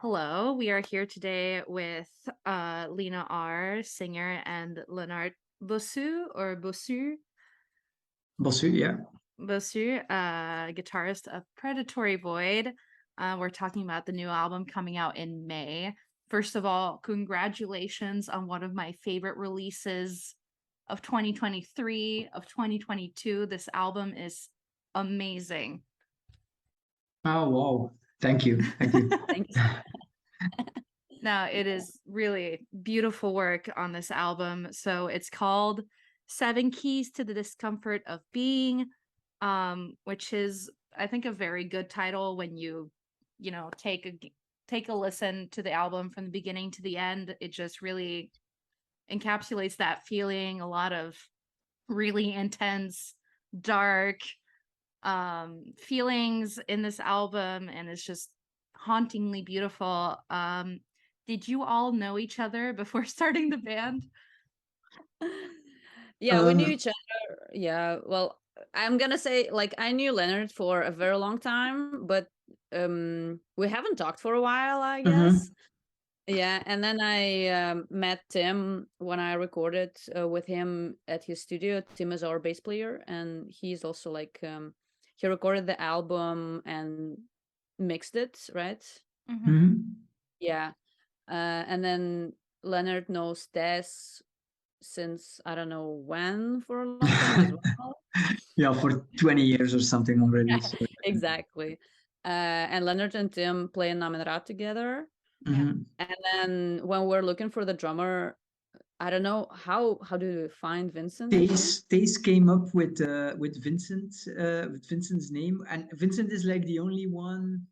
Hello, we are here today with Lena R, singer, and Leonard Bossu, yeah. Bossu, guitarist of Predatory Void. We're talking about the new album coming out in May. First of all, congratulations on one of my favorite releases of 2023, of 2022. This album is amazing. Oh, wow. Thank you. Thank you. Thanks. No, it is really beautiful work on this album. So it's called Seven Keys to the Discomfort of Being, which is, I think, a very good title when you take a listen to the album from the beginning to the end. It just really encapsulates that feeling, a lot of really intense, dark feelings in this album, and it's just hauntingly beautiful. Did you all know each other before starting the band? Yeah, we knew Um, each other. Yeah, well, I'm gonna say like I knew Leonard for a very long time, but we haven't talked for a while, I guess. mhm. Yeah, and then I met Tim when I recorded with him at his studio. Tim is our bass player, and he's also like he recorded the album and mixed it, right? Hmm. Mhm. Yeah, and then Leonard knows Tess since I don't know when for a long time as well. Yeah, for 20 years or something already. So, Exactly. And Leonard and Tim play in Namen together. Yeah. mhm. And then when we're looking for the drummer, I don't know how do you find Vincent actually? Tace came up with Vincent's name, and Vincent is like the only one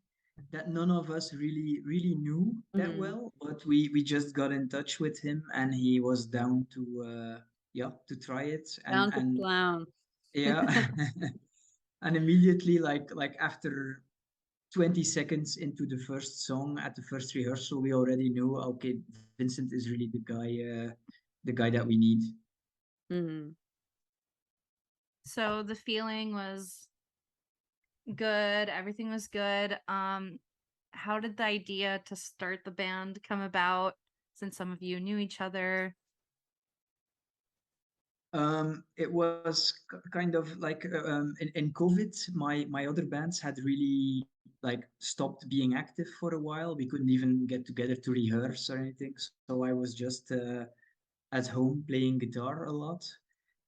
that none of us really knew that Mm, well. But we just got in touch with him, and he was down to to try it, down to and clown. yeah, and immediately like after 20 seconds into the first song at the first rehearsal, we already knew, okay, Vincent is really the guy that we need. Mhm. So the feeling was good, everything was good. How did the idea to start the band come about since some of you knew each other? It was kind of like in COVID, my other bands had really like stopped being active for a while. We couldn't even get together to rehearse or anything. So I was just at home playing guitar a lot.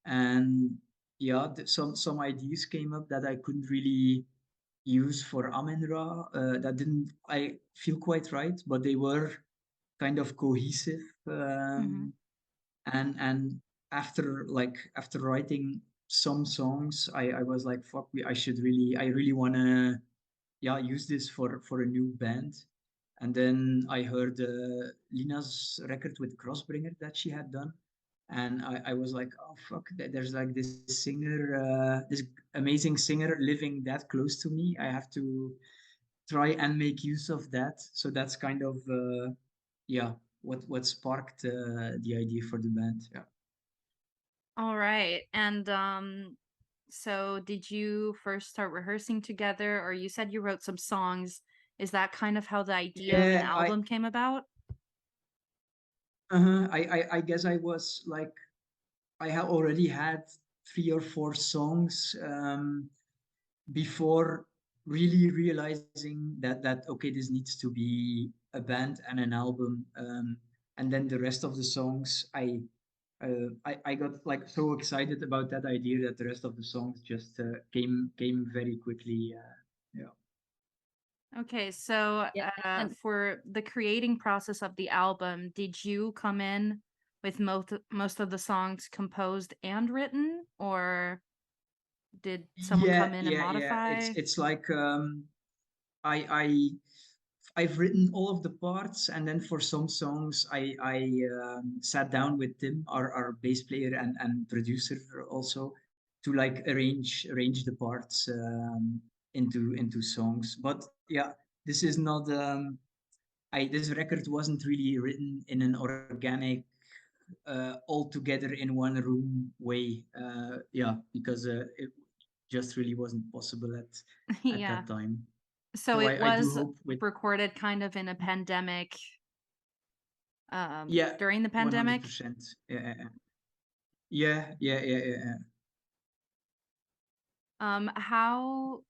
And yeah, some ideas came up that I couldn't really use for Amenra. That didn't I feel quite right, but they were kind of cohesive. Hmm. And after writing some songs, I was like, fuck, I really wanna use this for a new band. And then I heard Lina's record with Crossbringer that she had done. And I was like, oh fuck, there's like this singer, this amazing singer living that close to me. I have to try and make use of that. So that's kind of yeah, what sparked the idea for the band. Yeah. All right. And so did you first start rehearsing together, or you said you wrote some songs? Is that kind of how the idea of an Yeah, album came about? I guess I was like I had already had 3 or 4 songs before really realizing that okay, this needs to be a band and an album. And then the rest of the songs, I got like so excited about that idea that the rest of the songs just came very quickly. Yeah. Okay, so Yeah, and for the creating process of the album, did you come in with most of the songs composed and written, or did someone come in and Yeah. modify? It's like I I've written all of the parts, and then for some songs, I sat down with Tim, our bass player and producer also, to like arrange the parts into songs. But yeah, this is not I this record wasn't really written in an organic all together in one room way. Yeah, because it just really wasn't possible at Yeah. that time. So So it I do was hope with recorded kind of in a pandemic, yeah, during the pandemic. 100%. Yeah. How,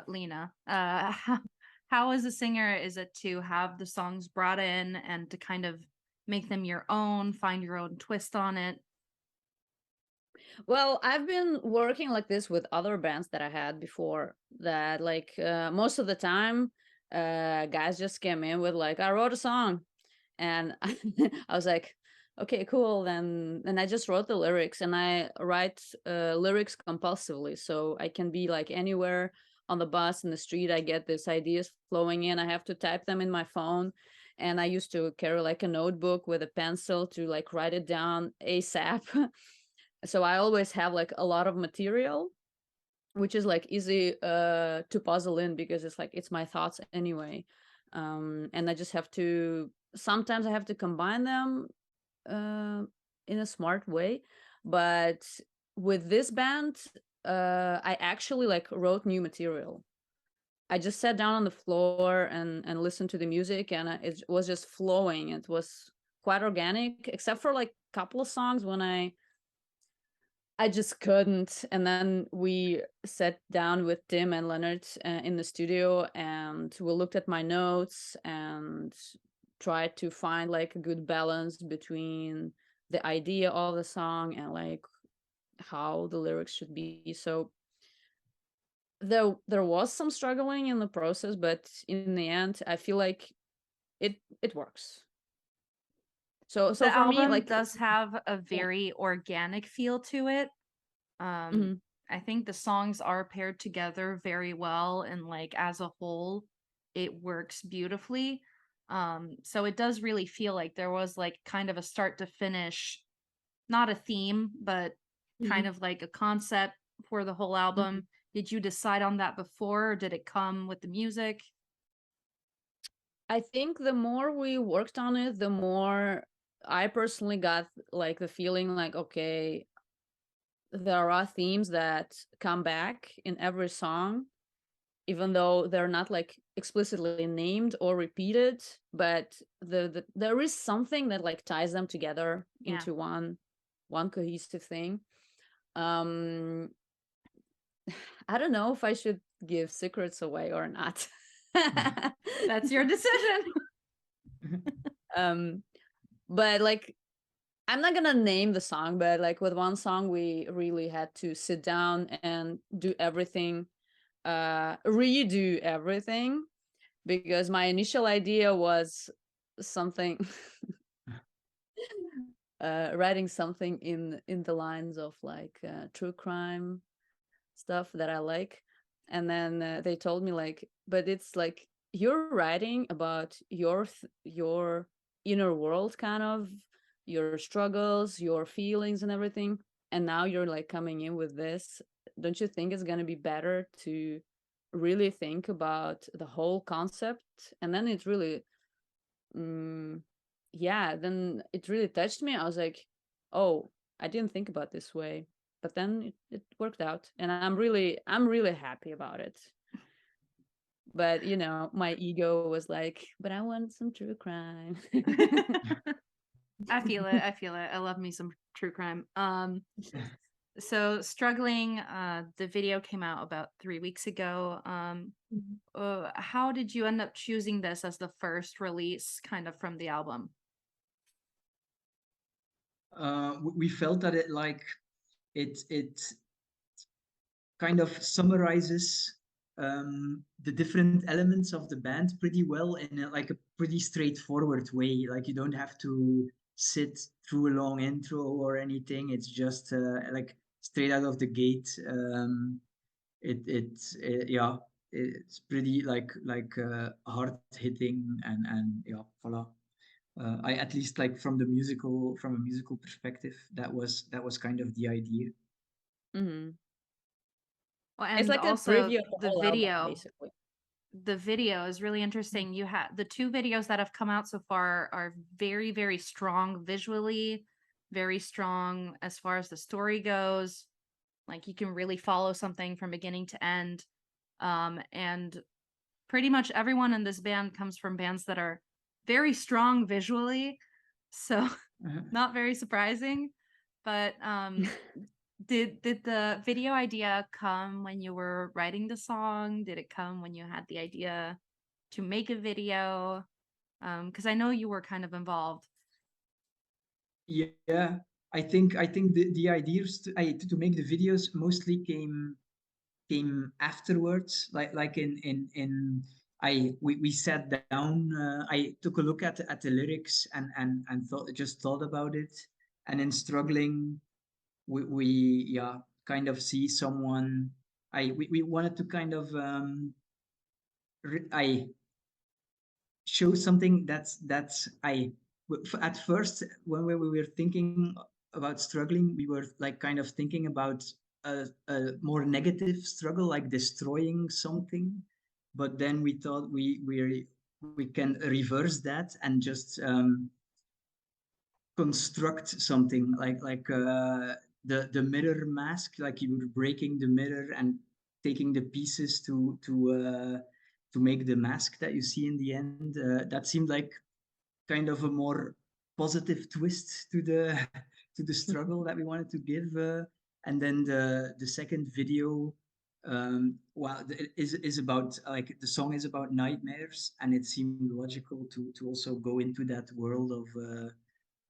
Lena, how as a singer is it to have the songs brought in and to kind of make them your own, find your own twist on it? Well, I've been working like this with other bands that I had before that like most of the time guys just came in with like I wrote a song and I was like okay cool then I just wrote the lyrics and I write lyrics compulsively so I can be like anywhere on the bus in the street I get these ideas flowing in I have to type them in my phone and I used to carry like a notebook with a pencil to like write it down ASAP so I always have like a lot of material which is like easy to puzzle in because it's like it's my thoughts anyway and I just have to sometimes I have to combine them uh, in a smart way but with this band I actually like wrote new material I just sat down on the floor and listened to the music and it was just flowing it was quite organic except for like a couple of songs when I just couldn't. And then we sat down with Tim and Leonard in the studio and we looked at my notes and tried to find like a good balance between the idea of the song and like how the lyrics should be. So there was some struggling in the process, but in the end, I feel like it works. So The for me, album like does have a yeah. very organic feel to it. Mhm, I think the songs are paired together very well and like as a whole, it works beautifully. So it does really feel like there was like kind of a start to finish, not a theme, but kind mhm, of like a concept for the whole mhm. album. Did you decide on that before or did it come with the music? I think the more we worked on it, the more I personally got like the feeling like, okay, there are themes that come back in every song, even though they're not like explicitly named or repeated, but there is something that like ties them together Yeah. into one cohesive thing. Um I don't know if I should give secrets away or not. That's your decision. um but like I'm not gonna name the song, but like with one song, we really had to sit down and do everything, redo everything, because my initial idea was something, writing something in the lines of like true crime stuff that I like, and then they told me like, but it's like you're writing about your inner world, kind of your struggles, your feelings, and everything, and now you're like coming in with this. Don't you think it's gonna be better to really think about the whole concept? And then it really, mm, yeah, then it really touched me. I was like, oh, I didn't think about this way, but then it worked out and I'm really happy about it. But my ego was like, but I want some true crime. I feel it. I feel it. I love me some true crime. So struggling, the video came out about 3 weeks ago. How did you end up choosing this as the first release kind of from the album? We felt that it kind of summarizes the different elements of the band pretty well in like a pretty straightforward way. Like you don't have to sit through a long intro or anything. It's just like straight out of the gate. Yeah, it's pretty hard hitting and yeah, voila. I at least like from a musical perspective, that was kind of the idea. Hmm. Well, It's and like a also preview of the whole album, basically. the video is really interesting. You have the two videos that have come out so far are very, very strong visually, very strong as far as the story goes. Like you can really follow something from beginning to end. And pretty much everyone in this band comes from bands that are very strong visually, so Uh-huh. not very surprising. But did the video idea come when you were writing the song? Did it come when you had the idea to make a video? Because I know you were kind of involved. Yeah, I think the ideas to make the videos mostly came afterwards. Like in we sat down. I took a look at the lyrics and thought about it. And in struggling, we yeah kind of see someone. We wanted to kind of I show something that's at first when we were thinking about struggling, we were like kind of thinking about a more negative struggle, like destroying something. But then we thought we can reverse that and just construct something like the mirror mask, like you were breaking the mirror and taking the pieces to make the mask that you see in the end. That seemed like kind of a more positive twist to the to the struggle that we wanted to give. And then the second video, well, is about, like, the song is about nightmares, and it seemed logical to also go into that world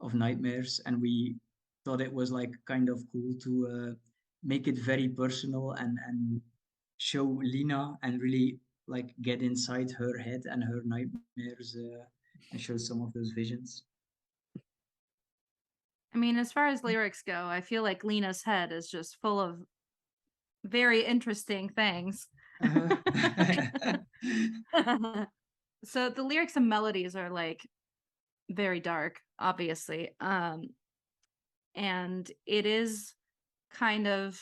of nightmares. And we thought it was like kind of cool to make it very personal and show Lina and really like get inside her head and her nightmares, and show some of those visions. I mean, as far as lyrics go, I feel like Lena's head is just full of very interesting things. Uh-huh. So the lyrics and melodies are like very dark, obviously. And it is kind of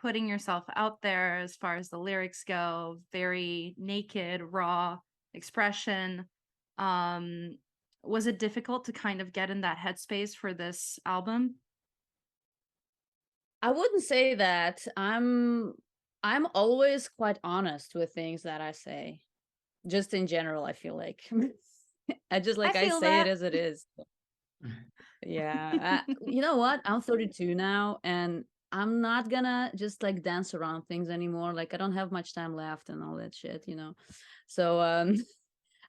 putting yourself out there as far as the lyrics go, very naked, raw expression. Um, was it difficult to kind of get in that headspace for this album? I wouldn't say that. I'm always quite honest with things that I say. Just in general, I feel like. I just I like I feel say it that. as it is. Yeah. You know what? I'm 32 now, and I'm not gonna just like dance around things anymore. Like I don't have much time left and all that shit, you know. So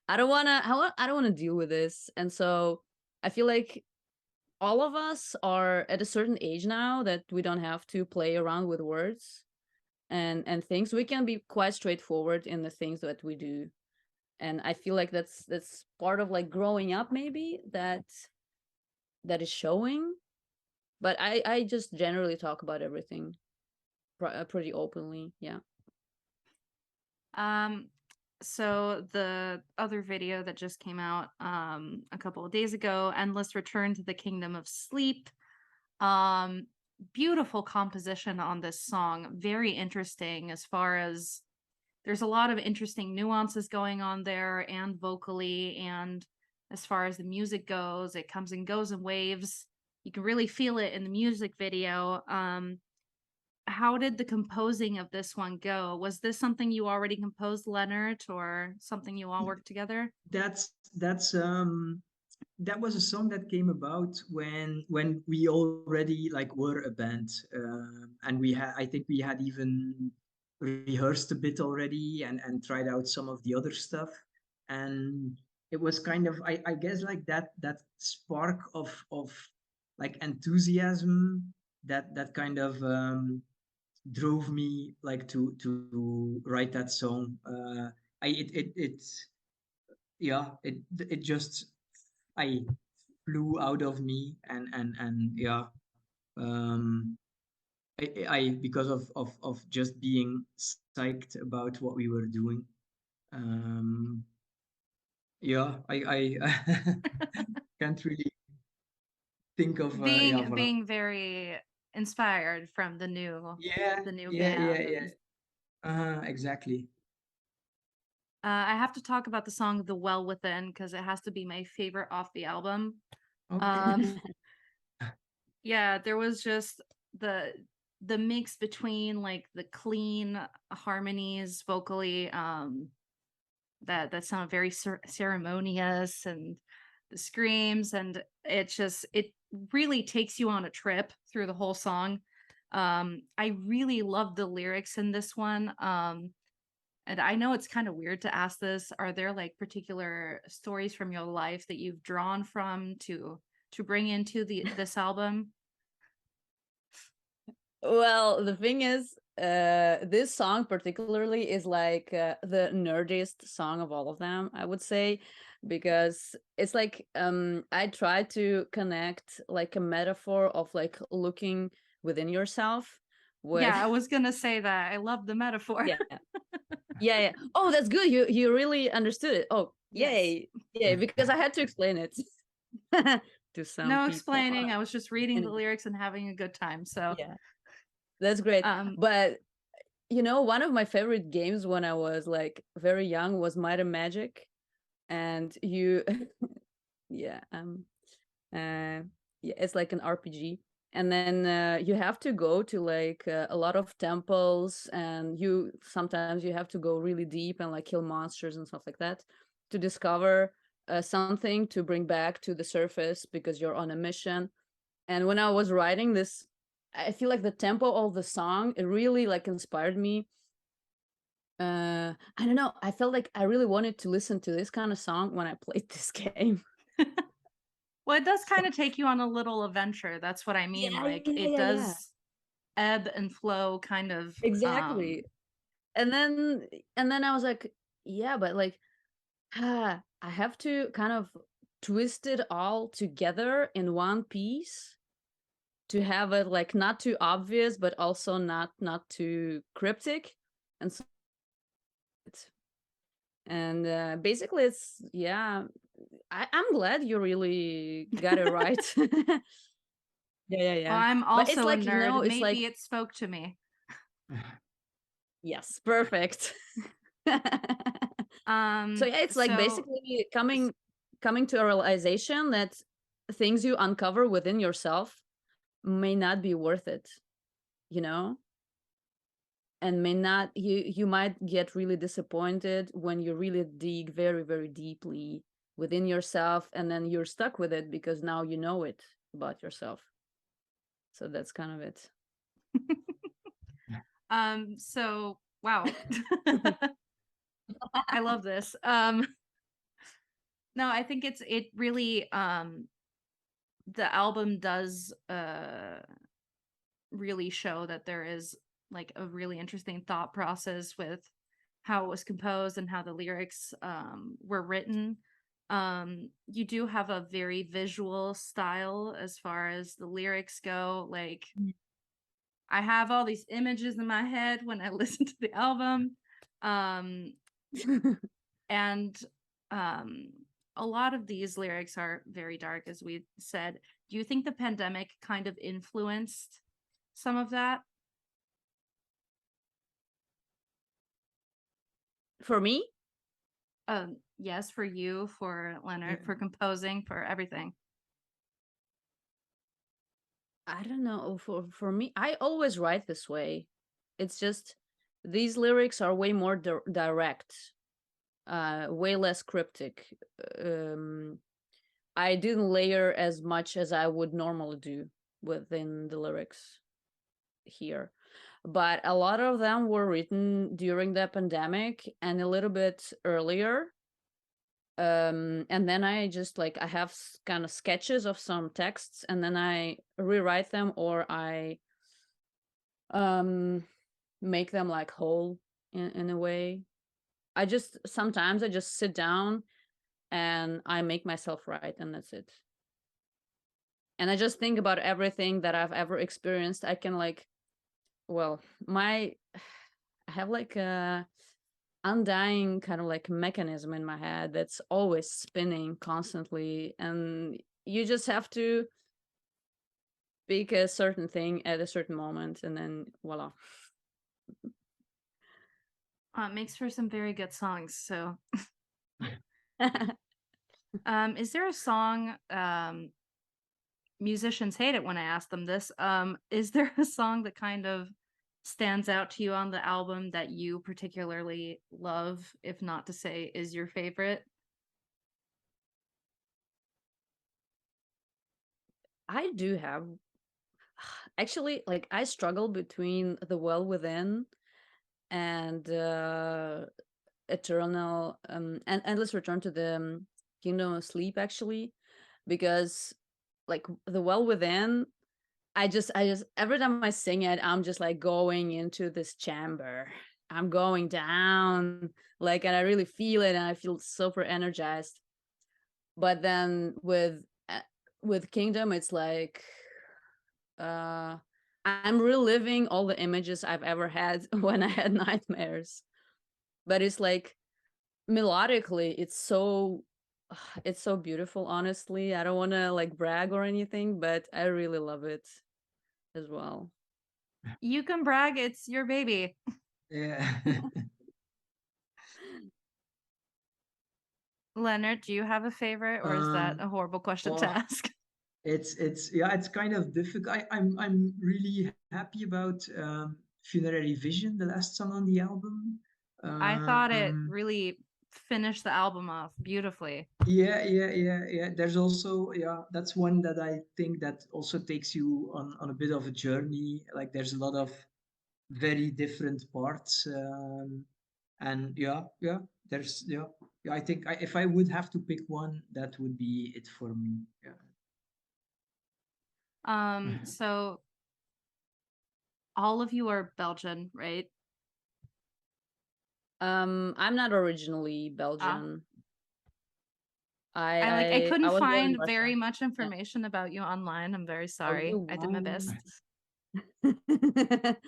I don't wanna deal with this. And so I feel like all of us are at a certain age now that we don't have to play around with words and things. We can be quite straightforward in the things that we do. And I feel like that's part of like growing up, maybe that is showing. But I just generally talk about everything pretty openly. Yeah. Um, so the other video that just came out a couple of days ago, Endless Return to the Kingdom of Sleep. Um, Beautiful composition on this song, very interesting as far as there's a lot of interesting nuances going on there and vocally, and as far as the music goes, it comes and goes in waves. You can really feel it in the music video. How did the composing of this one go? Was this something you already composed, Leonard, or something you all worked together? That's that was a song that came about when we already like were a band, and we had I think we had even rehearsed a bit already and tried out some of the other stuff. And it was kind of, I guess, like that spark of like enthusiasm that kind of drove me like to write that song. I it yeah, it just I flew out of me, and yeah, um I because of just being psyched about what we were doing. um yeah, I can't really think of yeah, voilà. Being very inspired from Yeah, the new yeah, yeah, band. yeah. And Exactly. I have to talk about the song "The Well Within" because it has to be my favorite off the album. Okay. Um, yeah, there was just the the mix between like the clean harmonies vocally, that sound very ceremonious, and the screams, and it really takes you on a trip through the whole song. I really love the lyrics in this one. And I know it's kind of weird to ask this. Are there like particular stories from your life that you've drawn from to bring into this album? Well, the thing is, this song particularly is like the nerdiest song of all of them, I would say, because it's like I try to connect like a metaphor of like looking within yourself with Yeah, I was gonna say that. I love the metaphor. yeah. Yeah. Oh, that's good. You really understood it. Oh, Yes. yay. Yay, because I had to explain it to some No people. explaining. I was just reading the And lyrics and having a good time. So yeah, that's great. um But one of my favorite games when I was like very young was Might and Magic, and you, yeah, yeah, it's like an RPG, and then you have to go to like a lot of temples, and you sometimes you have to go really deep and like kill monsters and stuff like that to discover something to bring back to the surface because you're on a mission. And when I was writing this, I feel like the tempo of the song, it really like inspired me. I don't know, I felt like I really wanted to listen to this kind of song when I played this game. well, it does kind of take you on a little adventure. That's what I mean. Yeah, Like yeah, it yeah, yeah. does ebb and flow kind of. Exactly. And then I was like, yeah, but like I have to kind of twist it all together in one piece to have it like not too obvious but also not too cryptic. And so and basically it's yeah, I'm glad you really got it right. Yeah, yeah, Well, yeah. I'm But it's also a like, nerd. it's like, Maybe it spoke to me. yes, perfect. So yeah, it's like So basically coming to a realization that things you uncover within yourself may not be worth it, you know? And may not you might get really disappointed when you really dig very, very deeply within yourself, and then you're stuck with it because now you know it about yourself. So that's kind of it. so wow. I love this. No, I think it really the album does really show that there is like a really interesting thought process with how it was composed and how the lyrics were written. You do have a very visual style as far as the lyrics go. Like I have all these images in my head when I listen to the album. And um a lot of these lyrics are very dark, as we said. Do you think the pandemic kind of influenced some of that? For me, Yes, for you, for Leonard, yeah. for composing, for everything. I don't know. For me, I always write this way. It's just these lyrics are way more direct, way less cryptic. Um, I didn't layer as much as I would normally do within the lyrics here. But a lot of them were written during the pandemic and a little bit earlier. And then I just like I have kind of sketches of some texts, and then I rewrite them, or I um make them like whole in a way. Sometimes I just sit down and I make myself write, and that's it. And I just think about everything that I've ever experienced. I can like, well, my I have like a undying kind of like mechanism in my head that's always spinning constantly, and you just have to pick a certain thing at a certain moment, and then voila. Makes for some very good songs. So is there a song, musicians hate it when I ask them this, is there a song that kind of stands out to you on the album that you particularly love, if not to say is your favorite? I do have actually, like, I struggle between The Well Within and Eternal and Endless Return to the Kingdom of Sleep, actually, because like The Well Within, I just every time I sing it, I'm just like going into this chamber. I'm going down, like, and I really feel it, and I feel super energized. But then with Kingdom, it's like uh I'm reliving all the images I've ever had when I had nightmares. But it's like melodically, it's so beautiful, honestly. I don't want to like brag or anything, but I really love it as well. You can brag, it's your baby. Yeah. Leonard, do you have a favorite, or is that a horrible question to Oh, ask? it's yeah, it's kind of difficult. I'm really happy about Funerary Vision, the last song on the album. I thought it Um, really finished the album off beautifully. yeah. There's also, yeah, that's one that I think that also takes you on a bit of a journey. Like there's a lot of very different parts, and there's yeah. I think if I would have to pick one, that would be it for me. Yeah. So all of you are Belgian, right? I'm not originally Ah, Belgian. I I couldn't was born in find Russia. very much Yeah. information about you online. I'm very Oh, you sorry. I did my best. won't.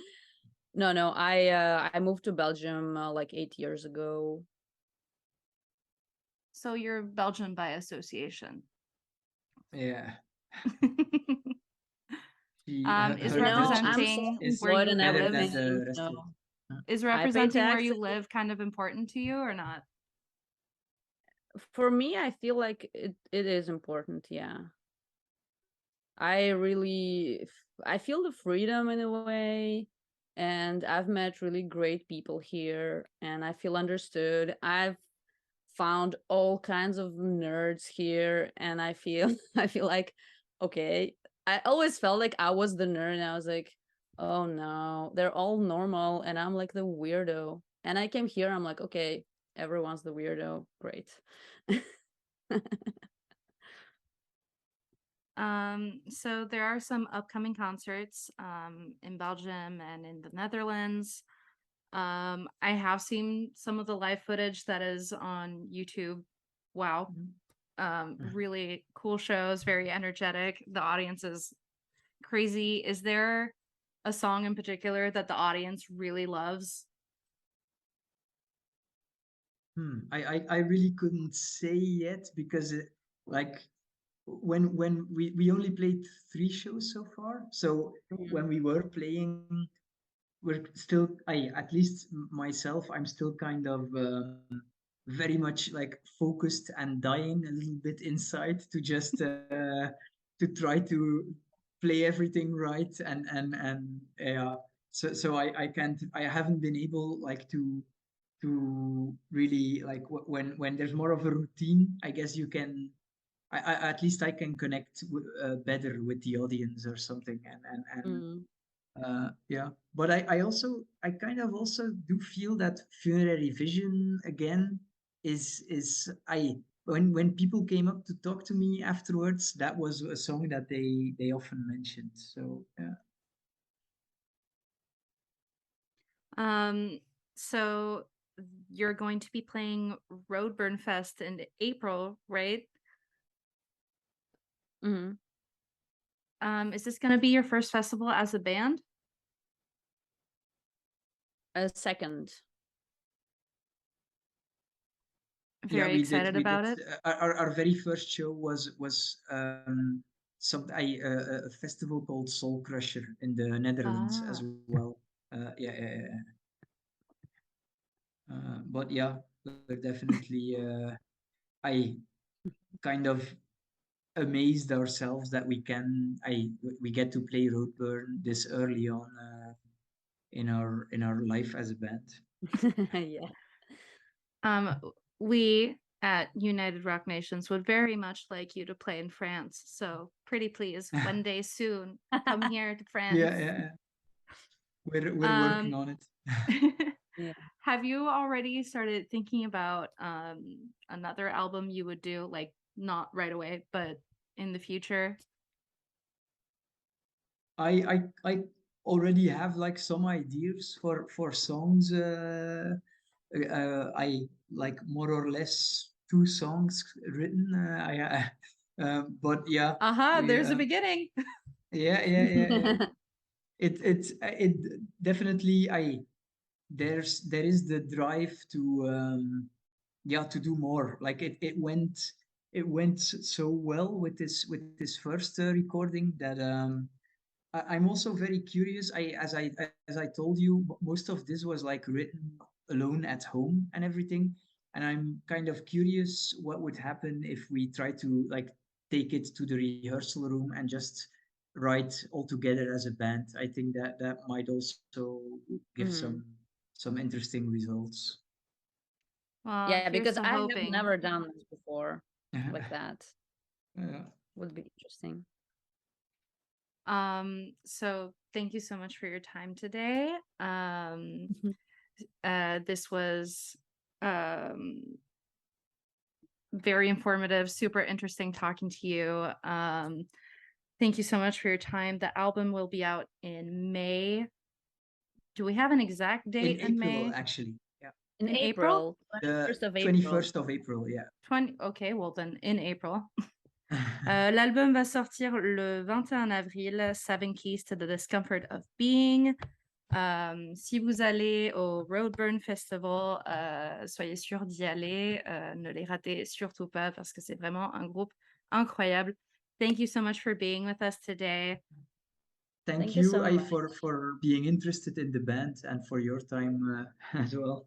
No, I moved to Belgium like 8 years ago. So you're Belgian by association. Yeah. Is You Her know, Dutch I'm representing where is self-employed you and better live, than everything, the rest of. so is I pay representing where you taxes. live kind of important to you or not? For me, I feel like it is important, yeah. I really I feel the freedom in a way, and I've met really great people here, and I feel understood. I've found all kinds of nerds here, and I feel I feel like, okay, I always felt like I was the nerd, and I was like, oh no, they're all normal and I'm like the weirdo. And I came here, I'm like, okay, everyone's the weirdo, great. So there are some upcoming concerts in Belgium and in the Netherlands. I have seen some of the live footage that is on YouTube. Wow. Really cool shows, very energetic. The audience is crazy. Is there a song in particular that the audience really loves? I really couldn't say yet because like when we only played 3 shows so far. So when Mhm. we were playing, we're still, I at least myself, I'm still kind of very much like focused and dying a little bit inside to just to try to play everything right and yeah. So I can't, I haven't been able like to really like when there's more of a routine, I guess you can, I at least I can connect better with the audience or something, and Mm. yeah. But I also, I kind of also do feel that Funerary Vision again is I, when people came up to talk to me afterwards, that was a song that they often mentioned. So yeah. So you're going to be playing Roadburn Fest in April, right? Mhm. Is this going to be your first festival as a band? A second. Yeah, Very excited we did. about it. Our very first show was a festival called Soul Crusher in the Netherlands as Ah. well. Yeah. But yeah, we're definitely. I kind of amazed ourselves that we get to play Roadburn this early on in our life as a band. Yeah. We at United Rock Nations would very much like you to play in France. So pretty please, one day soon, come here to France. Yeah. We're working on it. Yeah. Have you already started thinking about another album you would do, like not right away, but in the future? I already have like some ideas for songs. I like more or less 2 songs written. But yeah, There's a yeah, beginning. yeah. It definitely there is the drive to to do more. Like it went so well with this first recording that I'm also very curious. As I told you, most of this was like written alone at home and everything, and I'm kind of curious what would happen if we try to like take it to the rehearsal room and just write all together as a band. I think that might also give Mhm. some interesting results. Well, Yeah, here's because to I have hoping. never done this before like that. Yeah. Would be interesting. So thank you so much for your time today. This was very informative, super interesting talking to you. Thank you so much for your time. The album will be out in May. Do we have an exact In date in April, May? actually. Yeah. In In April, The 21st of April. 21st of April, yeah. 20. Okay, well then in April. L'album va sortir le 21 avril, 7 Keys to the Discomfort of Being. Si vous allez au Roadburn Festival, soyez sûrs d'y aller. Ne les ratez surtout pas parce que c'est vraiment un groupe incroyable. Thank you so much for being with us today. Thank you you, so much. for being interested in the band and for your time as well.